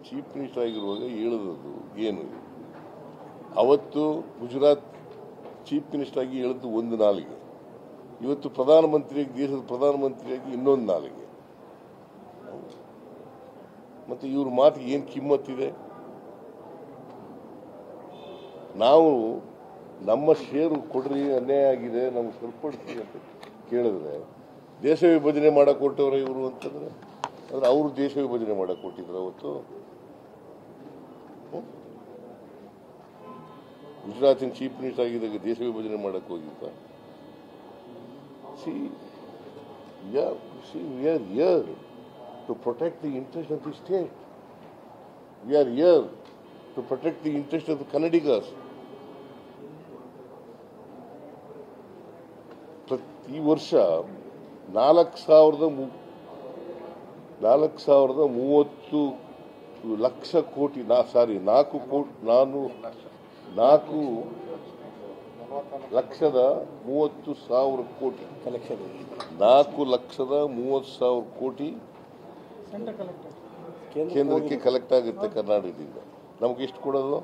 Chief minister ಆಗಿರುವಾಗ ಹೇಳಿದದ್ದು ಏನು? ಅವತ್ತು ಗುಜರಾತ್ ಚೀಫ್ ಮಿನಿಸ್ಟರ್ ಆಗಿ ಹೇಳಿದ್ದು ಒಂದು ನಾಲಿಗೆ, ಇವತ್ತು ಪ್ರಧಾನಮಂತ್ರಿಯಾಗಿ, ದೇಶದ ಪ್ರಧಾನಮಂತ್ರಿಯಾಗಿ ಇನ್ನೊಂದು ನಾಲಿಗೆ. ಮತ್ತೆ ಇವ್ರ ಮಾತಿಗೆ ಏನು ಕಿಮ್ಮತ್ತಿದೆ? ನಾವು ನಮ್ಮ ಷೇರು ಕೊಡ್ರಿ, ಅನ್ಯಾಯ ಆಗಿದೆ, ನಮ್ಗೆ ಸರಿಪಡಿಸಿ ಅಂತ ಕೇಳಿದ್ರೆ ದೇಶ ವಿಭಜನೆ ಮಾಡಕ್ಕೆ ಕೊಟ್ಟವ್ರೆ ಇವರು ಅಂತಂದ್ರೆ, ಅಂದ್ರೆ ಅವರು ದೇಶ ವಿಭಜನೆ ಮಾಡಕ್ಕೆ ಕೊಟ್ಟಿದ್ರು ಅವತ್ತು. ಗುಜರಾತಿನ ಚೀಫ್ ಮಿನಿಸ್ಟರ್ ಆಗಿದ್ದಾಗ ದೇಶ ವಿಭಜನೆ ಮಾಡಕ್ಕೆ ಹೋಗಿದ್ದ. We are here to protect the interest of the state. We are here to protect the interest of the Kannadigas. ಪ್ರತಿ ವರ್ಷ 4,030 ಲಕ್ಷ ಕೋಟಿ, 4,30,000 ಕೋಟಿ, 4,30,000 ಕೋಟಿ ಕೇಂದ್ರಕ್ಕೆ ಕಲೆಕ್ಟ್ ಆಗುತ್ತೆ ಕರ್ನಾಟಕದಿಂದ. ನಮ್ಗೆ ಎಷ್ಟು ಕೊಡೋದು?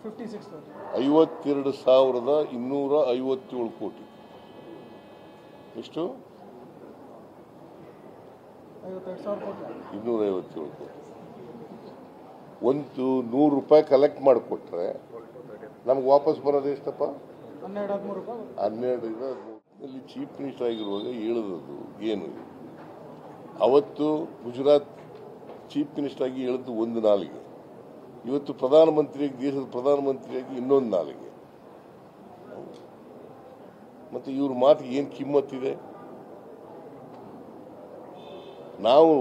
52,257 ಕೋಟಿ. ಎಷ್ಟು? 257 ಕೋಟಿ. ಒಂದು ₹100 ಕಲೆಕ್ಟ್ ಮಾಡಿಕೊಟ್ರೆ ನಮ್ಗೆ ವಾಪಸ್ ಬರೋದು ಎಷ್ಟಪ್ಪ? 12 ಇಲ್ಲಿ ಚೀಫ್ ಮಿನಿಸ್ಟರ್ ಆಗಿರುವಾಗ ಹೇಳಿದದ್ದು ಏನು? ಅವತ್ತು ಗುಜರಾತ್ ಚೀಫ್ ಮಿನಿಸ್ಟರ್ ಆಗಿ ಹೇಳಿದ್ದು ಒಂದು ನಾಲಿಗೆ, ಇವತ್ತು ಪ್ರಧಾನಮಂತ್ರಿಯಾಗಿ, ದೇಶದ ಪ್ರಧಾನಮಂತ್ರಿಯಾಗಿ ಇನ್ನೊಂದು ನಾಲಿಗೆ. ಮತ್ತೆ ಇವ್ರ ಮಾತಿಗೆ ಏನು ಕಿಮ್ಮತ್ತಿದೆ? ನಾವು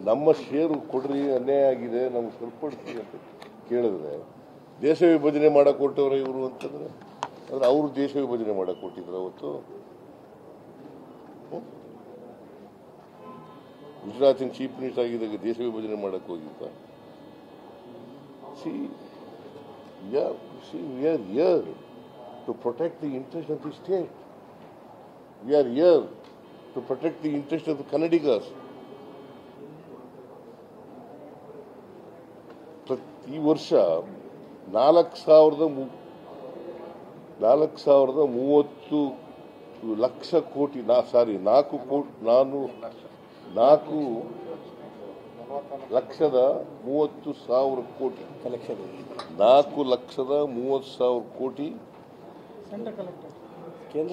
ನಮ್ಮ ಷೇರು ಕೊಡ್ರಿ, ಅನ್ಯಾಯ ಆಗಿದೆ, ನಮ್ಗೆ ಸರಿಪಡಿಸಿ ಅಂತ ಕೇಳಿದ್ರೆ ದೇಶ ವಿಭಜನೆ ಮಾಡಕ್ಕೆ ಕೊಟ್ಟವ್ರೆ ಇವರು ಅಂತಂದ್ರೆ, ಅಂದ್ರೆ ಅವರು ದೇಶ ವಿಭಜನೆ ಮಾಡಕ್ಕೆ ಕೊಟ್ಟಿದ್ರು ಅವತ್ತು. ಗುಜರಾತಿನ ಚೀಫ್ ಮಿನಿಸ್ಟರ್ ಆಗಿದ್ದಾಗ ದೇಶ ವಿಭಜನೆ ಮಾಡಕ್ಕೆ ಹೋಗಿದ್ದ. We are here to protect the interest of the state. We are here to protect the interest of the Kannadigas. ಪ್ರತಿ ವರ್ಷ 4,30,000 ಲಕ್ಷ ಕೋಟಿ, 4,30,000 ಕೋಟಿ, 4,30,000 ಕೋಟಿ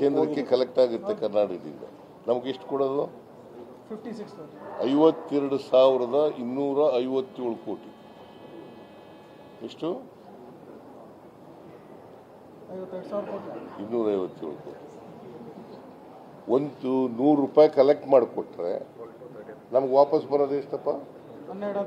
ಕೇಂದ್ರಕ್ಕೆ ಕಲೆಕ್ಟ್ ಆಗುತ್ತೆ ಕರ್ನಾಟಕದಿಂದ. ನಮ್ಗೆ ಎಷ್ಟು ಕೊಡೋದು? 52,257 ಕೋಟಿ. ಎಷ್ಟು? 257 ಕೋಟಿ. ಒಂದು ₹100 ಕಲೆಕ್ಟ್ ಮಾಡಿಕೊಟ್ರೆ ನಮ್ಗೆ ವಾಪಸ್ ಬರೋದು ಎಷ್ಟಪ್ಪ? 12